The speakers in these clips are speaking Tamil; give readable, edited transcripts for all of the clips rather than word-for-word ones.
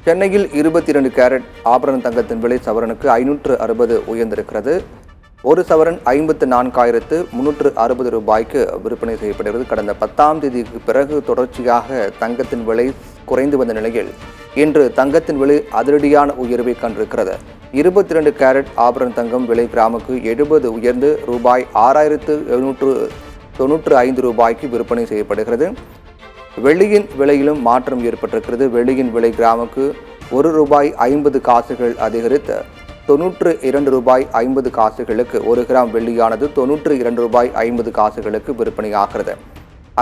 சென்னையில் 22 கேரட் ஆபரண தங்கத்தின் விலை சவரனுக்கு 560 உயர்ந்திருக்கிறது. ஒரு சவரன் 54,360 ரூபாய்க்கு விற்பனை செய்யப்படுகிறது. கடந்த 10ஆம் தேதிக்கு பிறகு தொடர்ச்சியாக தங்கத்தின் விலை குறைந்து வந்த நிலையில் இன்று தங்கத்தின் விலை அதிரடியான உயர்வை கண்டிருக்கிறது. 22 கேரட் ஆபரண தங்கம் விலை கிராமுக்கு 70 உயர்ந்து ரூபாய் 6,795 ரூபாய்க்கு விற்பனை செய்யப்படுகிறது. வெள்ளியின் விலையிலும் மாற்றம் ஏற்பட்டிருக்கிறது. வெள்ளியின் விலை கிராமுக்கு ₹1.50 அதிகரித்து ₹92.50 ஒரு கிராம் வெள்ளியானது ₹92.50 விற்பனையாகிறது.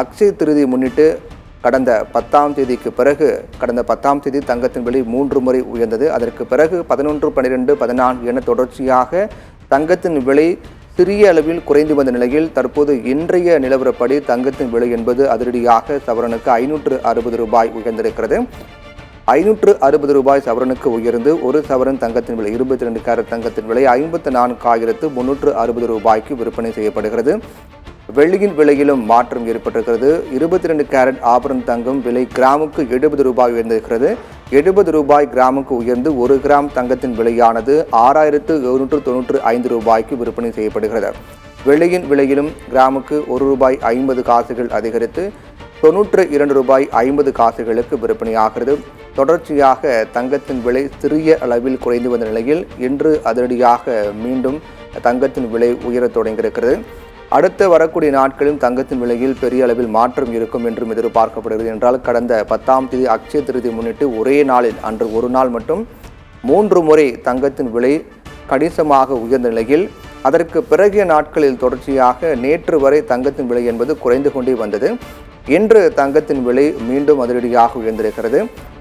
அக்ஷய திருதியை முன்னிட்டு கடந்த 10ஆம் தேதிக்கு பிறகு கடந்த 10ஆம் தேதி தங்கத்தின் விலை 3 முறை உயர்ந்தது. அதற்கு பிறகு 11, 12, 14 என தொடர்ச்சியாக தங்கத்தின் விலை சிறிய அளவில் குறைந்து வந்த நிலையில் தற்போது இன்றைய நிலவரப்படி தங்கத்தின் விலை என்பது அதிரடியாக சவரனுக்கு 560 ரூபாய் உயர்ந்திருக்கிறது. 560 ரூபாய் சவரனுக்கு உயர்ந்து ஒரு சவரன் தங்கத்தின் விலை 22 கேரட் தங்கத்தின் விலை 54,360 ரூபாய்க்கு விற்பனை செய்யப்படுகிறது. வெள்ளியின் விலையிலும் மாற்றம் ஏற்பட்டிருக்கிறது. 22 கேரட் ஆபரண தங்கம் விலை கிராமுக்கு 70 ரூபாய் உயர்ந்திருக்கிறது. 70 ரூபாய் கிராமுக்கு உயர்ந்து ஒரு கிராம் தங்கத்தின் விலையானது 6,795 ரூபாய்க்கு விற்பனை செய்யப்படுகிறது. வெள்ளியின் விலையிலும் கிராமுக்கு ₹1.50 அதிகரித்து ₹92.50 விற்பனையாகிறது. தொடர்ச்சியாக தங்கத்தின் விலை சிறிய அளவில் குறைந்து வந்த நிலையில் இன்று அதிரடியாக மீண்டும் தங்கத்தின் விலை உயரத் தொடங்கியிருக்கிறது. அடுத்து வரக்கூடிய நாட்களிலும் தங்கத்தின் விலையில் பெரிய அளவில் மாற்றம் இருக்கும் என்றும் எதிர்பார்க்கப்படுகிறது. என்றால் கடந்த 10ஆம் தேதி அக்ஷய திருதியை முன்னிட்டு ஒரே நாளில் அன்று ஒரு நாள் மட்டும் 3 முறை தங்கத்தின் விலை கணிசமாக உயர்ந்த நிலையில் அதற்கு பிறகிய நாட்களில் தொடர்ச்சியாக நேற்று வரை தங்கத்தின் விலை என்பது குறைந்து கொண்டே வந்தது. இன்று தங்கத்தின் விலை மீண்டும் அதிரடியாக உயர்ந்திருக்கிறது.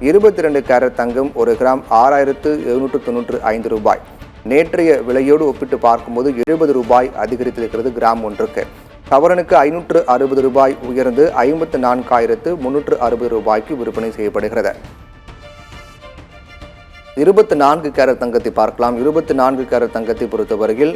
22 கேரட் தங்கம் ஒரு கிராம் 6,795 ரூபாய். நேற்றைய விலையோடு ஒப்பிட்டு பார்க்கும்போது 70 ரூபாய் அதிகரித்திருக்கிறது. கிராம் ஒன்றுக்கு சவரனுக்கு 560 ரூபாய் உயர்ந்து 54,360 ரூபாய்க்கு விற்பனை செய்யப்படுகிறது. 24 கேரட் தங்கத்தை பார்க்கலாம். 24 கேரட் தங்கத்தை பொறுத்தவரையில்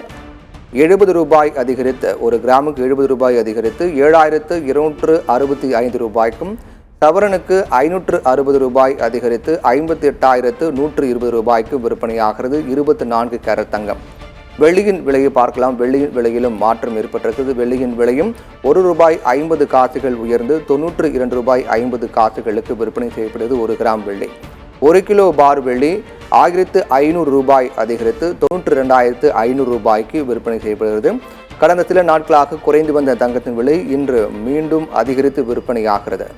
70 ரூபாய் அதிகரித்து ஒரு கிராமுக்கு 70 ரூபாய் அதிகரித்து 7,265 ரூபாய்க்கும் சவரனுக்கு 560 ரூபாய் அதிகரித்து 58,120 ரூபாய்க்கு விற்பனையாகிறது. 24 கேரட் தங்கம். வெள்ளியின் விலையை பார்க்கலாம். வெள்ளியின் விலையிலும் மாற்றம் ஏற்பட்டிருக்கிறது. வெள்ளியின் விலையும் ₹1.50 உயர்ந்து ₹92.50 விற்பனை செய்யப்படுகிறது. ஒரு கிராம் வெள்ளி. 1 கிலோ பார் வெள்ளி 1,500 ரூபாய் அதிகரித்து 92,500 ரூபாய்க்கு விற்பனை செய்யப்படுகிறது. கடந்த சில நாட்களாக குறைந்து வந்த தங்கத்தின் விலை இன்று மீண்டும் அதிகரித்து விற்பனையாகிறது.